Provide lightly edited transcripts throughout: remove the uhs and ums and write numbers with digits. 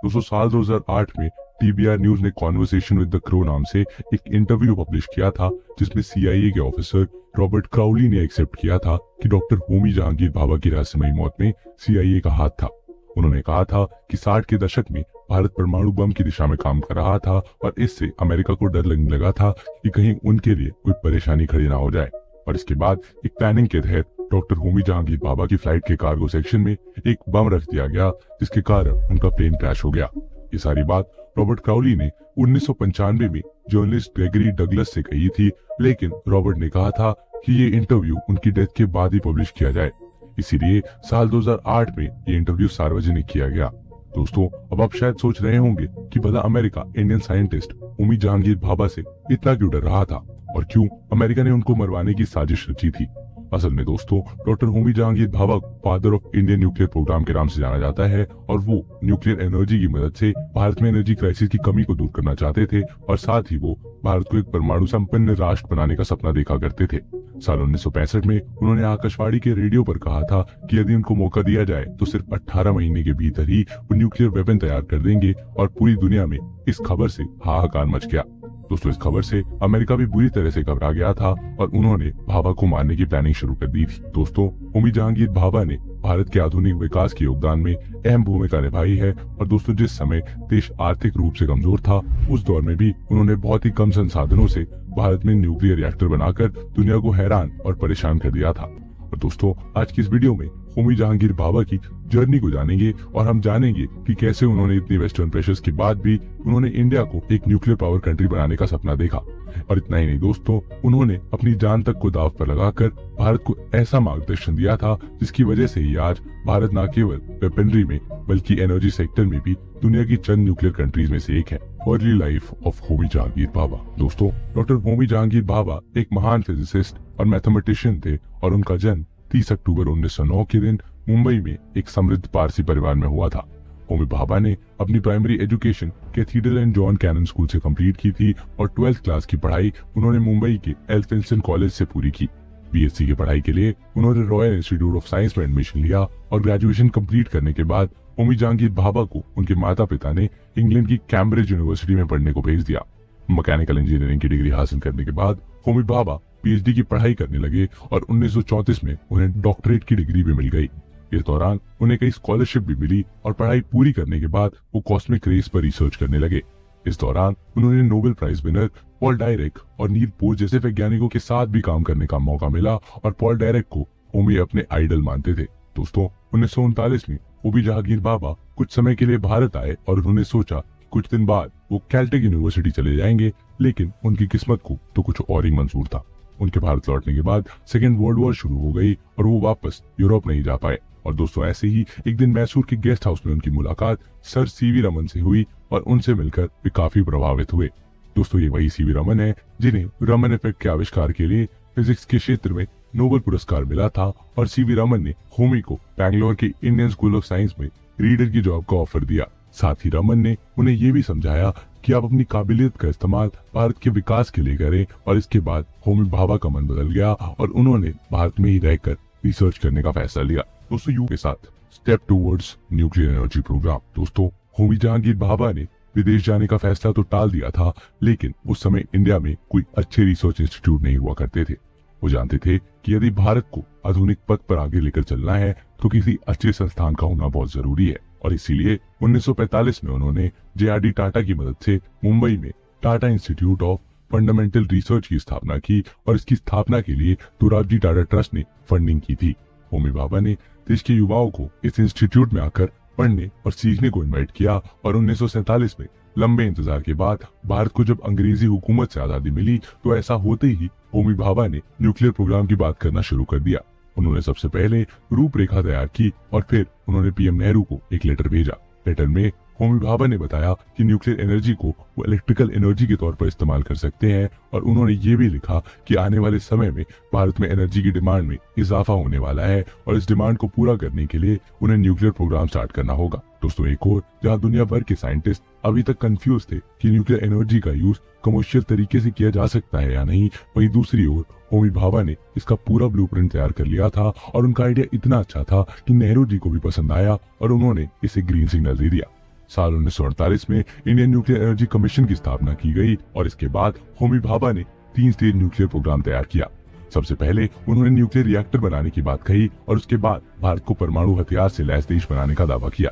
दोस्तों साल 2008 में टीबीआर न्यूज ने कॉन्वर्सेशन विद द क्रो नाम से एक इंटरव्यू पब्लिश किया था, जिसमें सीआईए के ऑफिसर रॉबर्ट क्राउली ने एक्सेप्ट किया था कि डॉक्टर होमी जहांगीर भाभा की रहस्यमयी मौत में सीआईए का हाथ था। उन्होंने कहा था कि 60 के दशक में भारत परमाणु बम की दिशा में काम कर रहा था और इससे अमेरिका को डर लगने लगा था कि कहीं उनके लिए कोई परेशानी खड़ी ना हो जाए। और इसके बाद एक प्लानिंग के तहत डॉक्टर होमी जहांगीर भाभा की फ्लाइट के कार्गो सेक्शन में एक बम रख दिया गया, जिसके कारण उनका प्लेन क्रैश हो गया। ये सारी बात रॉबर्ट क्राउली ने 1995 में जर्नलिस्ट ग्रेगरी डगलस से कही थी, लेकिन रॉबर्ट ने कहा था कि ये इंटरव्यू उनकी डेथ के बाद ही पब्लिश किया जाए, इसीलिए साल 2008 में ये इंटरव्यू सार्वजनिक किया गया। दोस्तों अब आप शायद सोच रहे होंगे कि भला America Indian scientist Homi Jehangir Bhabha से इतना क्यों डर रहा था और क्यों अमेरिका ने उनको मरवाने की साजिश रची थी। असल में दोस्तों डॉक्टर होमी जहांगीर भाभा को father of Indian nuclear programme के नाम से जाना जाता है और वो न्यूक्लियर एनर्जी की मदद से भारत में एनर्जी क्राइसिस की कमी को दूर करना चाहते थे और साथ ही वो भारत को एक परमाणु संपन्न राष्ट्र बनाने का सपना देखा करते थे। साल 1965 में उन्होंने आकाशवाणी के रेडियो पर कहा था कि यदि उनको मौका दिया जाए तो सिर्फ 18 महीने के भीतर ही वो न्यूक्लियर वेपन तैयार कर देंगे और पूरी दुनिया में इस खबर से हाहाकार मच गया। दोस्तों इस खबर से अमेरिका भी बुरी तरह से घबरा गया था और उन्होंने भाभा को मारने की प्लानिंग शुरू कर दी थी। दोस्तों होमी जहांगीर भाभा ने भारत के आधुनिक विकास के योगदान में अहम भूमिका निभाई है और दोस्तों जिस समय देश आर्थिक रूप से कमजोर था उस दौर में भी उन्होंने बहुत ही कम संसाधनों से भारत में न्यूक्लियर रिएक्टर बनाकर दुनिया को हैरान और परेशान कर दिया था। और दोस्तों आज की इस वीडियो में होमी जहांगीर भाभा की जर्नी को जानेंगे और हम जानेंगे कि कैसे उन्होंने इतनी वेस्टर्न प्रेशर्स के बाद भी उन्होंने इंडिया को एक न्यूक्लियर पावर कंट्री बनाने का सपना देखा। और इतना ही नहीं दोस्तों, उन्होंने अपनी जान तक को दांव पर लगाकर भारत को ऐसा मार्गदर्शन दिया था जिसकी वजह से ही आज भारत न केवल वेपनरी में बल्कि एनर्जी सेक्टर में भी दुनिया की चंद न्यूक्लियर कंट्रीज में से एक है। Early life of Homi Jehangir Bhabha. दोस्तों डॉक्टर होमी जहांगीर भाभा एक महान फिजिसिस्ट और मैथमेटिशियन थे और उनका जन्म 30 अक्टूबर 1909 के दिन मुंबई में एक समृद्ध पारसी परिवार में हुआ था। होमी भाभा ने अपनी primary education Cathedral and John Connon School से कंप्लीट की थी और 12th क्लास की पढ़ाई उन्होंने मुंबई के एल्फिंस्टन कॉलेज से पूरी की। बीएससी की पढ़ाई के लिए उन्होंने रॉयल इंस्टीट्यूट ऑफ साइंस में एडमिशन लिया और ग्रेजुएशन कंप्लीट करने के बाद होमी जहांगीर भाभा को उनके माता पिता ने इंग्लैंड की कैम्ब्रिज यूनिवर्सिटी में पढ़ने को भेज दिया। मैकेनिकल इंजीनियरिंग की डिग्री हासिल करने के बाद होमी भाभा पीएचडी की पढ़ाई करने लगे और 1934 में उन्हें डॉक्टरेट की डिग्री भी मिल गई। इस दौरान उन्हें कई स्कॉलरशिप भी मिली और पढ़ाई पूरी करने के बाद वो कॉस्मिक रेस पर रिसर्च करने लगे। इस दौरान उन्होंने Nobel prize winner Paul Dirac और नील बोर जैसे वैज्ञानिकों के साथ भी काम करने का मौका मिला और पॉल डायरेक को होमी अपने आइडल मानते थे। दोस्तों 1939 में होमी जहांगीर भाभा कुछ समय के लिए भारत आए और उन्होंने सोचा कुछ दिन बाद वो कैलटेक यूनिवर्सिटी चले जाएंगे, लेकिन उनकी किस्मत को तो कुछ और ही मंजूर था। उनके भारत लौटने के बाद सेकेंड वर्ल्ड वॉर शुरू हो गई और वो वापस यूरोप नहीं जा पाए। और दोस्तों ऐसे ही एक दिन मैसूर के गेस्ट हाउस में उनकी मुलाकात सर सीवी रमन से हुई और उनसे मिलकर वे काफी प्रभावित हुए। दोस्तों ये वही सीवी रमन है जिन्हें रमन इफेक्ट के आविष्कार के लिए फिजिक्स के क्षेत्र में नोबेल पुरस्कार मिला था और सीवी रमन ने होमी को बैंगलोर के इंडियन स्कूल ऑफ साइंस में रीडर की जॉब का ऑफर दिया। साथ ही रमन ने उन्हें ये भी समझाया कि आप अपनी काबिलियत का इस्तेमाल भारत के विकास के लिए करें और इसके बाद होमी भाभा का मन बदल गया और उन्होंने भारत में ही रहकर रिसर्च करने का फैसला लिया। दोस्तों यू के साथ step towards nuclear energy programme. दोस्तों होमी जहांगीर भाभा ने विदेश जाने का फैसला तो टाल दिया था, लेकिन उस समय इंडिया में कोई अच्छे रिसर्च इंस्टीट्यूट नहीं हुआ करते थे। वो जानते थे कि यदि भारत को आधुनिक पथ पर आगे लेकर चलना है तो किसी अच्छे संस्थान का होना बहुत जरूरी है और इसीलिए 1945 में उन्होंने जेआरडी टाटा की मदद से मुंबई में Tata institute of fundamental research की स्थापना की और इसकी स्थापना के लिए दोराबजी टाटा ट्रस्ट ने फंडिंग की थी। होमी भाभा ने देश के युवाओं को इस इंस्टीट्यूट में आकर पढ़ने और सीखने को इनवाइट किया और 1947 में लंबे इंतजार के बाद भारत को जब अंग्रेजी हुकूमत से आजादी मिली तो ऐसा होते ही होमी भाभा ने न्यूक्लियर प्रोग्राम की बात करना शुरू कर दिया। उन्होंने सबसे पहले रूपरेखा तैयार की और फिर उन्होंने पीएम नेहरू को एक लेटर भेजा। लेटर में होमी भाभा ने बताया कि न्यूक्लियर एनर्जी को वो इलेक्ट्रिकल एनर्जी के तौर पर इस्तेमाल कर सकते हैं और उन्होंने ये भी लिखा कि आने वाले समय में भारत में एनर्जी की डिमांड में इजाफा होने वाला है और इस डिमांड को पूरा करने के लिए उन्हें न्यूक्लियर प्रोग्राम स्टार्ट करना होगा। दोस्तों एक और जहाँ दुनिया भर के साइंटिस्ट अभी तक कंफ्यूज थे कि न्यूक्लियर एनर्जी का यूज कमर्शियल तरीके से किया जा सकता है या नहीं, वहीं दूसरी ओर होमी भाभा ने इसका पूरा ब्लूप्रिंट तैयार कर लिया था और उनका आइडिया इतना अच्छा था कि नेहरू जी को भी पसंद आया और उन्होंने इसे ग्रीन सिग्नल दे दिया। साल 1948 में इंडियन न्यूक्लियर एनर्जी कमीशन की स्थापना की गई और इसके बाद होमी भाभा ने 3 स्टेज न्यूक्लियर प्रोग्राम तैयार किया। सबसे पहले उन्होंने न्यूक्लियर रिएक्टर बनाने की बात कही और उसके बाद भारत को परमाणु हथियार से लैस देश बनाने का दावा किया।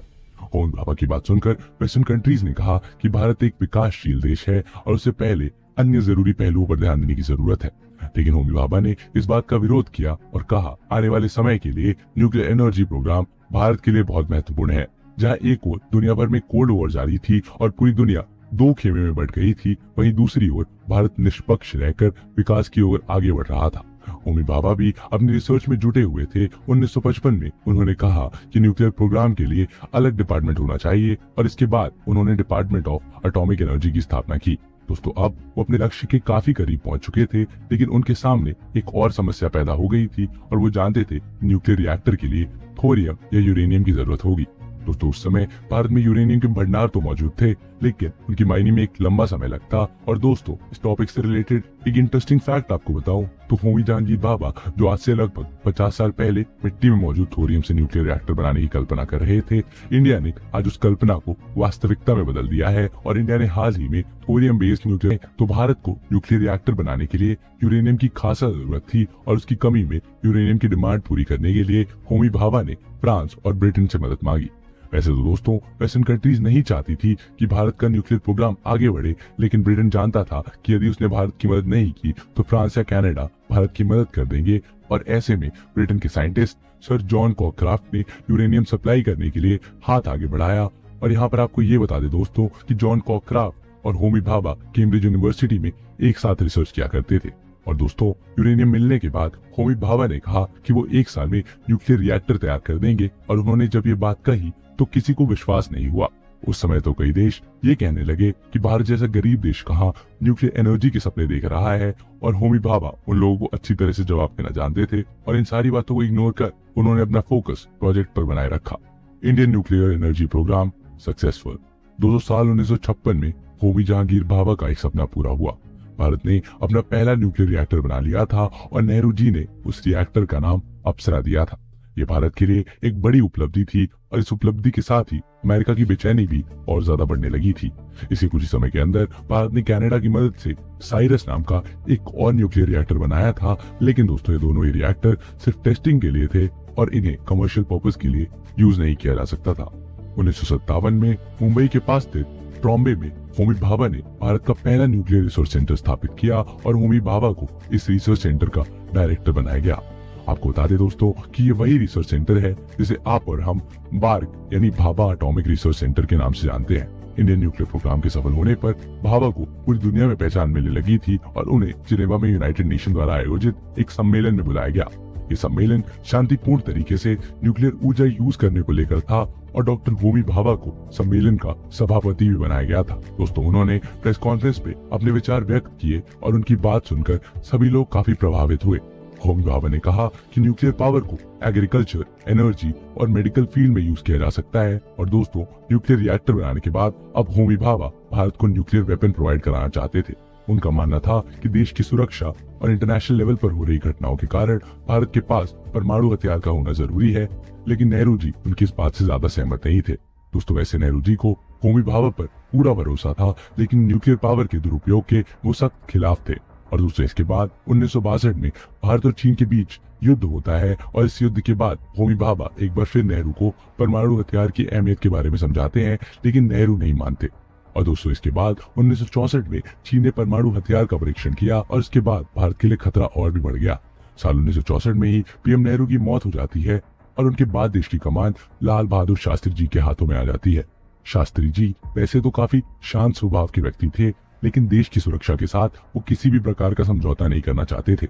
होमी भाभा की बात सुनकर वेस्टर्न कंट्रीज ने कहा कि भारत एक विकासशील देश है और उससे पहले अन्य जरूरी पहलुओं पर ध्यान देने की जरूरत है। लेकिन होमी भाभा ने इस बात का विरोध किया और कहा आने वाले समय के लिए न्यूक्लियर एनर्जी प्रोग्राम भारत के लिए बहुत महत्वपूर्ण है। जहां एक ओर दुनिया भर में कोल्ड वॉर जारी थी और पूरी दुनिया 2 खेमे में बढ़ गई थी, वहीं दूसरी ओर भारत निष्पक्ष रहकर विकास की ओर आगे बढ़ रहा था। होमी भाभा भी अपनी रिसर्च में जुटे हुए थे। 1955 में उन्होंने कहा कि न्यूक्लियर प्रोग्राम के लिए अलग डिपार्टमेंट होना चाहिए और इसके बाद उन्होंने डिपार्टमेंट ऑफ एटॉमिक एनर्जी की स्थापना की। दोस्तों, अब वो अपने लक्ष्य के काफी करीब पहुंच चुके थे, लेकिन उनके सामने एक और समस्या पैदा हो गई थी और वो जानते थे न्यूक्लियर रिएक्टर के लिए थोरियम या यूरेनियम की जरूरत होगी। दोस्तों, उस समय भारत में यूरेनियम के भंडार तो मौजूद थे, लेकिन उनकी माइनिंग में एक लंबा समय लगता। और दोस्तों, इस टॉपिक से रिलेटेड एक इंटरेस्टिंग फैक्ट आपको बताऊं तो होमी जहांगीर भाभा, जो आज से लगभग 50 साल पहले मिट्टी में मौजूद थोरियम से न्यूक्लियर रिएक्टर बनाने की कल्पना कर रहे थे, इंडिया ने आज उस कल्पना को वास्तविकता में बदल दिया है और इंडिया ने हाल ही में थोरियम बेस्ड न्यूक्लियर, तो भारत को न्यूक्लियर रिएक्टर बनाने के लिए यूरेनियम की खासा जरूरत थी और उसकी कमी में यूरेनियम की डिमांड पूरी करने के लिए होमी भाभा ने फ्रांस और ब्रिटेन से मदद मांगी। वैसे तो दोस्तों, वेस्टर्न कंट्रीज नहीं चाहती थी कि भारत का न्यूक्लियर प्रोग्राम आगे बढ़े, लेकिन ब्रिटेन जानता था कि यदि उसने भारत की मदद नहीं की तो फ्रांस या कनाडा भारत की मदद कर देंगे। और ऐसे में ब्रिटेन के साइंटिस्ट सर जॉन कॉकक्राफ्ट ने यूरेनियम सप्लाई करने के लिए हाथ आगे बढ़ाया। और यहाँ पर आपको ये बता दे दोस्तों कि जॉन कॉकक्राफ्ट और होमी भाभा कैम्ब्रिज यूनिवर्सिटी में एक साथ रिसर्च किया करते थे। और दोस्तों, यूरेनियम मिलने के बाद होमी भाभा ने कहा कि वो 1 साल में न्यूक्लियर रिएक्टर तैयार कर देंगे और उन्होंने जब ये बात कही तो किसी को विश्वास नहीं हुआ। उस समय तो कई देश ये कहने लगे कि भारत जैसा गरीब देश कहाँ न्यूक्लियर एनर्जी के सपने देख रहा है। और होमी भाभा उन लोगों को अच्छी तरह से जवाब देना जानते थे और इन सारी बातों को इग्नोर कर उन्होंने अपना फोकस प्रोजेक्ट पर बनाए रखा। Indian nuclear energy programme successful. 200 साल 1956 में होमी जहांगीर भाभा का एक सपना पूरा हुआ। भारत ने अपना पहला न्यूक्लियर रिएक्टर बना लिया था और नेहरू जी ने उस रिएक्टर का नाम अप्सरा दिया था। ये भारत के लिए एक बड़ी उपलब्धि थी और इस उपलब्धि के साथ ही अमेरिका की बेचैनी भी और ज्यादा बढ़ने लगी थी। इसी कुछ समय के अंदर भारत ने कनाडा की मदद से साइरस नाम का एक और न्यूक्लियर रिएक्टर बनाया था। लेकिन दोस्तों, ये दोनों ही रिएक्टर सिर्फ टेस्टिंग के लिए थे और इन्हें कमर्शियल पर्पस के लिए यूज नहीं किया जा सकता था। 1957 में मुंबई के पास स्थित ट्रॉम्बे में होमी भाभा ने भारत का पहला न्यूक्लियर रिसर्च सेंटर स्थापित किया और होमी भाभा को इस रिसर्च सेंटर का डायरेक्टर बनाया गया। आपको बता दें दोस्तों कि ये वही रिसर्च सेंटर है जिसे आप और हम बार्क यानी भाभा एटॉमिक रिसर्च सेंटर के नाम से जानते हैं। इंडियन न्यूक्लियर प्रोग्राम के सफल होने पर भाभा को पूरी दुनिया में पहचान मिलने लगी थी और उन्हें जिनेवा में यूनाइटेड नेशन द्वारा आयोजित एक सम्मेलन में बुलाया गया। ये सम्मेलन शांतिपूर्ण तरीके से न्यूक्लियर ऊर्जा यूज करने को लेकर था और डॉक्टर होमी भाभा को सम्मेलन का सभापति भी बनाया गया था। दोस्तों, उन्होंने प्रेस कॉन्फ्रेंस पे अपने विचार व्यक्त किए और उनकी बात सुनकर सभी लोग काफी प्रभावित हुए। होमी भाभा ने कहा कि न्यूक्लियर पावर को एग्रीकल्चर, एनर्जी और मेडिकल फील्ड में यूज किया जा सकता है। और दोस्तों, न्यूक्लियर रिएक्टर बनाने के बाद अब होमी भाभा भारत को न्यूक्लियर वेपन प्रोवाइड कराना चाहते थे। उनका मानना था कि देश की सुरक्षा और इंटरनेशनल लेवल पर हो रही घटनाओं के कारण भारत के पास परमाणु हथियार का होना जरूरी है। लेकिन नेहरू जी उनकी इस बात से ज्यादा सहमत नहीं थे। दोस्तों, वैसे नेहरू जी को होमी भाभा पर पूरा भरोसा था, लेकिन न्यूक्लियर पावर के दुरुपयोग के वो सख्त खिलाफ थे। और दूसरे इसके बाद 1962 में भारत और चीन के बीच युद्ध होता है और इस युद्ध के बाद होमी भाभा एक बार फिर नेहरू को परमाणु हथियार की अहमियत के बारे में समझाते हैं, लेकिन नेहरू नहीं मानते। और दोस्तों, इसके बाद 1964 में चीन ने परमाणु हथियार का परीक्षण किया और इसके बाद भारत के लिए खतरा और भी बढ़ गया। साल 1964 में ही पीएम नेहरू की मौत हो जाती है और उनके बाद देश की कमान लाल बहादुर शास्त्री जी के हाथों में आ जाती है। शास्त्री जी वैसे तो काफी शांत स्वभाव के व्यक्ति थे, लेकिन देश की सुरक्षा के साथ वो किसी भी प्रकार का समझौता नहीं करना चाहते थे।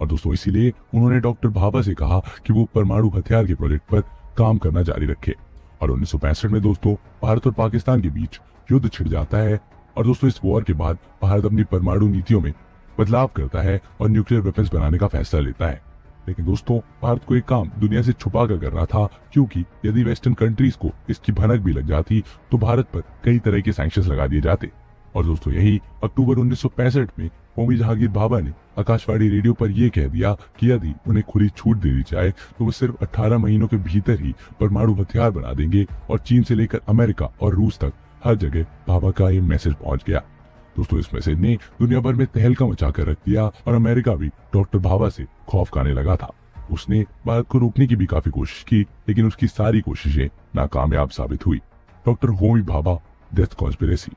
और दोस्तों, इसीलिए उन्होंने डॉक्टर भाभा से कहा कि वो परमाणु हथियार के प्रोजेक्ट पर काम करना जारी रखे। और 1965 में दोस्तों भारत और पाकिस्तान के बीच युद्ध छिड़ जाता है और दोस्तों इस वॉर के बाद भारत अपनी परमाणु नीतियों में बदलाव करता है और न्यूक्लियर वेपन्स बनाने का फैसला लेता है। लेकिन दोस्तों, भारत को एक काम दुनिया से छुपा कर करना था, क्योंकि यदि वेस्टर्न कंट्रीज को इसकी भनक भी लग जाती तो भारत पर कई तरह के सैंक्शंस लगा दिए जाते। और दोस्तों, यही अक्टूबर 1965 में होमी जहांगीर भाभा ने आकाशवाणी रेडियो पर यह कह दिया कि यदि उन्हें खुली छूट दे दी जाए तो वो सिर्फ 18 महीनों के भीतर ही परमाणु हथियार बना देंगे और चीन से लेकर अमेरिका और रूस तक हर जगह भाभा का ये मैसेज पहुंच गया। दोस्तों, इस मैसेज ने दुनिया भर में तहलका मचा कर रख दिया और अमेरिका भी डॉक्टर भाभा से खौफ खाने लगा था। उसने भारत को रोकने की भी काफी कोशिश की, लेकिन उसकी सारी कोशिशें नाकामयाब साबित हुई। Doctor Homi Bhabha death conspiracy.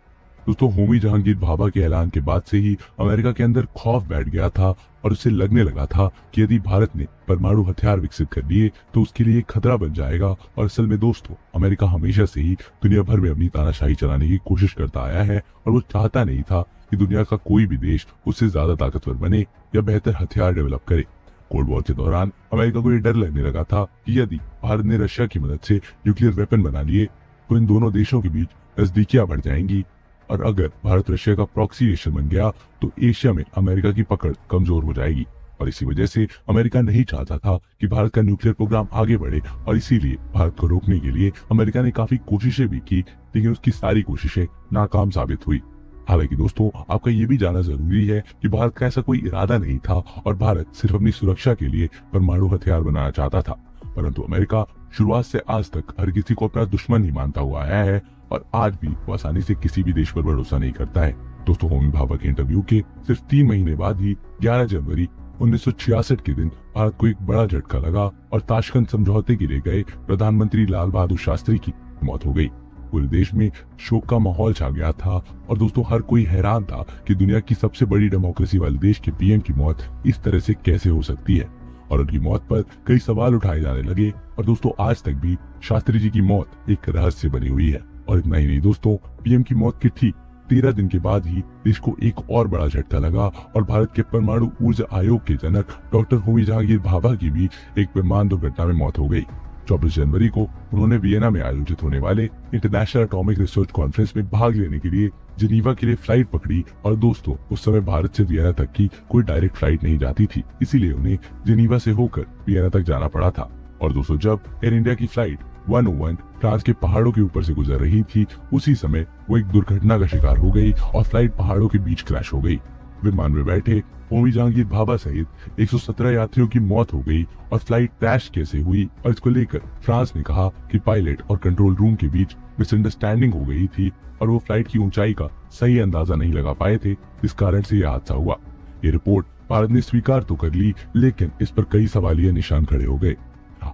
दोस्तों, होमी जहांगीर भाभा के ऐलान के बाद से ही अमेरिका के अंदर खौफ बैठ गया था और उसे लगने लगा था कि यदि भारत ने परमाणु हथियार विकसित कर लिए तो उसके लिए खतरा बन जाएगा। और असल में दोस्तों, अमेरिका हमेशा से ही दुनिया भर में अपनी तानाशाही चलाने की कोशिश करता आया है और वो चाहता नहीं था कि दुनिया का कोई भी देश उससे ज्यादा ताकतवर बने या बेहतर हथियार डेवलप करे। कोल्ड वॉर के दौरान अमेरिका को ये डर लगने लगा था कि यदि भारत ने रशिया की मदद से न्यूक्लियर वेपन बना लिए तो इन दोनों देशों के बीच नजदीकियां बढ़ जाएंगी और अगर भारत रशिया का प्रॉक्सी नेशन बन गया तो एशिया में अमेरिका की पकड़ कमजोर हो जाएगी। और इसी वजह से अमेरिका नहीं चाहता था कि भारत का न्यूक्लियर प्रोग्राम आगे बढ़े और इसीलिए भारत को रोकने के लिए अमेरिका ने काफी कोशिशें भी की, लेकिन उसकी सारी कोशिशें नाकाम साबित हुई। हालांकि दोस्तों, आपका ये भी जानना जरूरी है कि भारत का ऐसा कोई इरादा नहीं था और भारत सिर्फ अपनी सुरक्षा के लिए परमाणु हथियार बनाना चाहता था। परंतु अमेरिका शुरुआत से आज तक हर किसी को अपना दुश्मन ही मानता हुआ आया है और आज भी वो आसानी से किसी भी देश पर भरोसा नहीं करता है। दोस्तों, होमी भाभा के इंटरव्यू के सिर्फ 3 महीने बाद ही 11 जनवरी 1966 के दिन भारत को एक बड़ा झटका लगा और ताशकंद समझौते के लिए गए प्रधानमंत्री लाल बहादुर शास्त्री की मौत हो गई। पूरे देश में शोक का माहौल छा गया था और दोस्तों, हर कोई हैरान था कि दुनिया की सबसे बड़ी डेमोक्रेसी वाले देश के पीएम की मौत इस तरह से कैसे हो सकती है। और उनकी मौत पर कई सवाल उठाए जाने लगे और दोस्तों, आज तक भी शास्त्री जी की मौत एक रहस्य बनी हुई है। और इतना ही नहीं दोस्तों, पीएम की मौत के ठीक 13 दिन के बाद ही देश को एक और बड़ा झटका लगा और भारत के परमाणु ऊर्जा आयोग के जनक डॉक्टर होमी जहांगीर भाभा की भी एक विमान दुर्घटना में मौत हो गई। 24 जनवरी को उन्होंने वियना में आयोजित होने वाले इंटरनेशनल एटॉमिक रिसर्च कॉन्फ्रेंस में भाग लेने के लिए जिनीवा के लिए फ्लाइट पकड़ी। और दोस्तों, उस समय भारत से वियना तक की कोई डायरेक्ट फ्लाइट नहीं जाती थी, इसीलिए उन्हें जिनीवा से होकर वियना तक जाना पड़ा था। और दोस्तों, जब एयर इंडिया की फ्लाइट 101 फ्रांस के पहाड़ों के ऊपर से गुजर रही थी, उसी समय वो एक दुर्घटना का शिकार हो गई और फ्लाइट पहाड़ों के बीच क्रैश हो गई। विमान में बैठे होमी जहांगीर भाभा सहित 117 यात्रियों की मौत हो गई और फ्लाइट क्रैश कैसे हुई और इसको लेकर फ्रांस ने कहा कि पायलट और कंट्रोल रूम के बीच मिसअंडरस्टैंडिंग हो गई थी और वो फ्लाइट की ऊंचाई का सही अंदाजा नहीं लगा पाए थे, इस कारण से यह हादसा हुआ। ये रिपोर्ट भारत ने स्वीकार तो कर ली, लेकिन इस पर कई सवालिया निशान खड़े हो गए।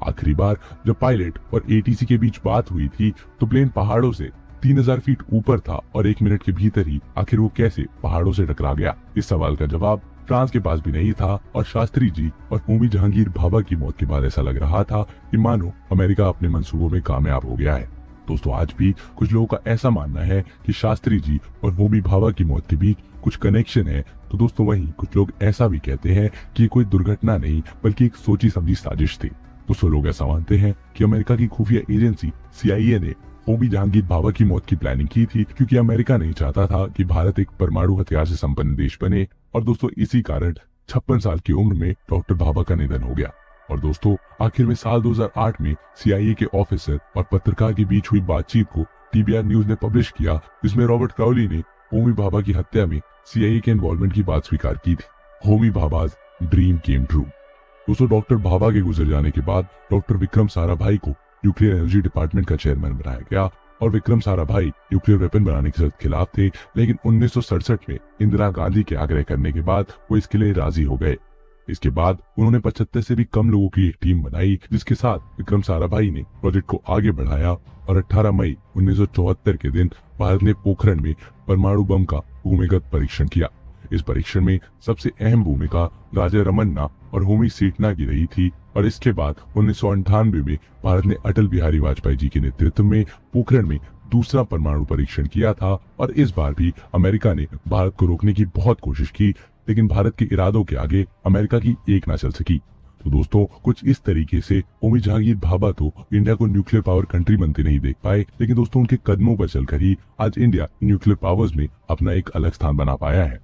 आखिरी बार जब पायलट और एटीसी के बीच बात हुई थी तो प्लेन पहाड़ों से 3000 फीट ऊपर था और 1 मिनट के भीतर ही आखिर वो कैसे पहाड़ों से टकरा गया। इस सवाल का जवाब फ्रांस के पास भी नहीं था और शास्त्री जी और होमी जहांगीर भाभा की मौत के बाद ऐसा लग रहा था कि मानो अमेरिका अपने मंसूबों में कामयाब हो गया है। दोस्तों, आज भी कुछ लोगों का ऐसा मानना है कि शास्त्री जी और होमी भाभा की मौत के बीच कुछ कनेक्शन है, तो दोस्तों वहीं कुछ लोग ऐसा भी कहते हैं कि ये कोई दुर्घटना नहीं बल्कि एक सोची समझी साजिश थी। दोस्तों, लोग ऐसा मानते हैं कि अमेरिका की खुफिया एजेंसी CIA ने होमी जहांगीर भाभा की मौत की प्लानिंग की थी क्योंकि अमेरिका नहीं चाहता था कि भारत एक परमाणु हथियार से संपन्न देश बने। और दोस्तों, इसी कारण 56 साल की उम्र में डॉक्टर भाभा का निधन हो गया। और दोस्तों, आखिर में साल 2008 में CIA के ऑफिसर और पत्रकार के बीच हुई बातचीत को TBR न्यूज ने पब्लिश किया, जिसमें रॉबर्ट क्राउली ने होमी भाभा की हत्या में CIA के इन्वॉल्वमेंट की बात स्वीकार की थी। Homi Bhabha's dream came true. दोस्तों, डॉक्टर भाभा के गुजर जाने के बाद डॉक्टर विक्रम साराभाई को न्यूक्लियर एनर्जी डिपार्टमेंट का चेयरमैन बनाया गया और विक्रम साराभाई न्यूक्लियर वेपन बनाने के खिलाफ थे, लेकिन 1967 में इंदिरा गांधी के आग्रह करने के बाद वो इसके लिए राजी हो गए। इसके बाद उन्होंने 75 से भी कम लोगों की एक टीम बनाई, जिसके साथ विक्रम साराभाई ने प्रोजेक्ट को आगे बढ़ाया और 18 मई 1974 के दिन भारत ने पोखरण में परमाणु बम का भूमिगत परीक्षण किया। इस परीक्षण में सबसे अहम भूमिका राजा रमन्ना और होमी सेठना की रही थी और इसके बाद 1998 में भारत ने अटल बिहारी वाजपेयी जी के नेतृत्व में पोखरण में दूसरा परमाणु परीक्षण किया था। और इस बार भी अमेरिका ने भारत को रोकने की बहुत कोशिश की, लेकिन भारत के इरादों के आगे अमेरिका की एक ना चल सकी। तो दोस्तों, कुछ इस तरीके से होमी जहांगीर भाभा तो इंडिया को न्यूक्लियर पावर कंट्री बनते नहीं देख पाए, लेकिन दोस्तों उनके कदमों पर चलकर ही आज इंडिया न्यूक्लियर पावर्स में अपना एक अलग स्थान बना पाया है।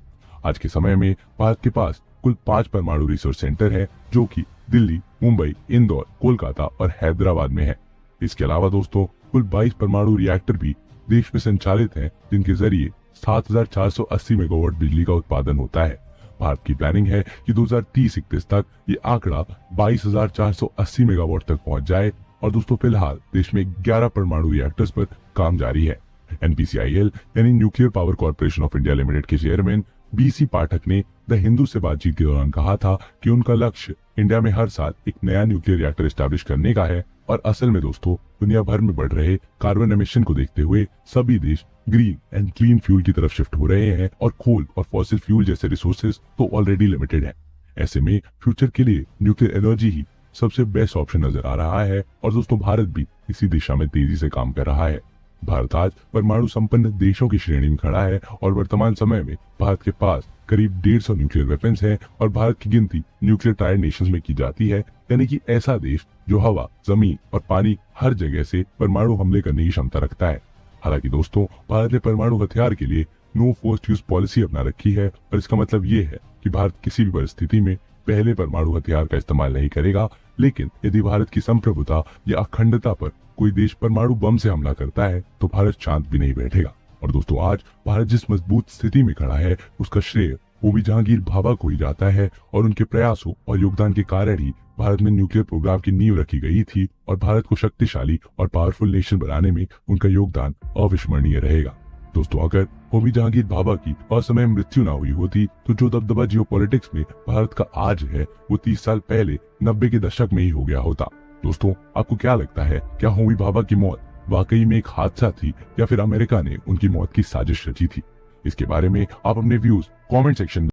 आज के समय में भारत के पास कुल 5 परमाणु रिसर्च सेंटर है, जो कि दिल्ली, मुंबई, इंदौर, कोलकाता और हैदराबाद में है। इसके अलावा दोस्तों कुल 22 परमाणु रिएक्टर भी देश में संचालित हैं, जिनके जरिए 7480 मेगावाट बिजली का उत्पादन होता है। भारत की प्लानिंग है कि 2030-31 तक ये आंकड़ा 22,480 मेगावाट तक पहुंच जाए। और दोस्तों फिलहाल देश में 11 परमाणु रिएक्टर्स पर काम जारी है। NPCIL यानी nuclear power corporation of India limited के चेयरमैन BC पाठक ने द हिंदू से बातचीत के दौरान कहा था कि उनका लक्ष्य इंडिया में हर साल एक नया न्यूक्लियर रिएक्टर एस्टैब्लिश करने का है। और असल में दोस्तों दुनिया भर में बढ़ रहे कार्बन एमिशन को देखते हुए सभी देश ग्रीन एंड क्लीन फ्यूल की तरफ शिफ्ट हो रहे हैं और कोल और फॉसिल फ्यूल जैसे रिसोर्सेज तो ऑलरेडी लिमिटेड है। ऐसे में फ्यूचर के लिए न्यूक्लियर एनर्जी ही सबसे बेस्ट ऑप्शन नजर आ रहा है। और दोस्तों भारत भी इसी दिशा में तेजी से काम कर रहा है। भारत आज परमाणु संपन्न देशों की श्रेणी में खड़ा है और वर्तमान समय में भारत के पास करीब 150 न्यूक्लियर वेपन्स हैं। और भारत की गिनती न्यूक्लियर टायर नेशंस में की जाती है, यानी कि ऐसा देश जो हवा, जमीन और पानी हर जगह से परमाणु हमले करने की क्षमता रखता है। हालांकि दोस्तों भारत ने परमाणु हथियार के लिए नो फर्स्ट यूज पॉलिसी अपना रखी है। और इसका मतलब ये है कि भारत किसी भी परिस्थिति में पहले परमाणु हथियार का इस्तेमाल नहीं करेगा। लेकिन यदि भारत की संप्रभुता या अखंडता पर कोई देश परमाणु बम से हमला करता है तो भारत शांत भी नहीं बैठेगा। और दोस्तों आज भारत जिस मजबूत स्थिति में खड़ा है उसका श्रेय होमी जहांगीर भाभा को ही जाता है। और उनके प्रयासों और योगदान के कारण ही भारत में न्यूक्लियर प्रोग्राम की नींव रखी गई थी। और भारत को शक्तिशाली और पावरफुल नेशन बनाने में उनका योगदान अविस्मरणीय रहेगा। दोस्तों अगर होमी जहांगीर भाभा की असमय मृत्यु ना हुई होती तो जो दबदबा जियोपॉलिटिक्स में भारत का आज है वो 30 साल पहले 90 के दशक में ही हो गया होता। दोस्तों आपको क्या लगता है, क्या होमी भाभा की मौत वाकई में एक हादसा थी या फिर अमेरिका ने उनकी मौत की साजिश रची थी? इसके बारे में आप अपने व्यूज कमेंट सेक्शन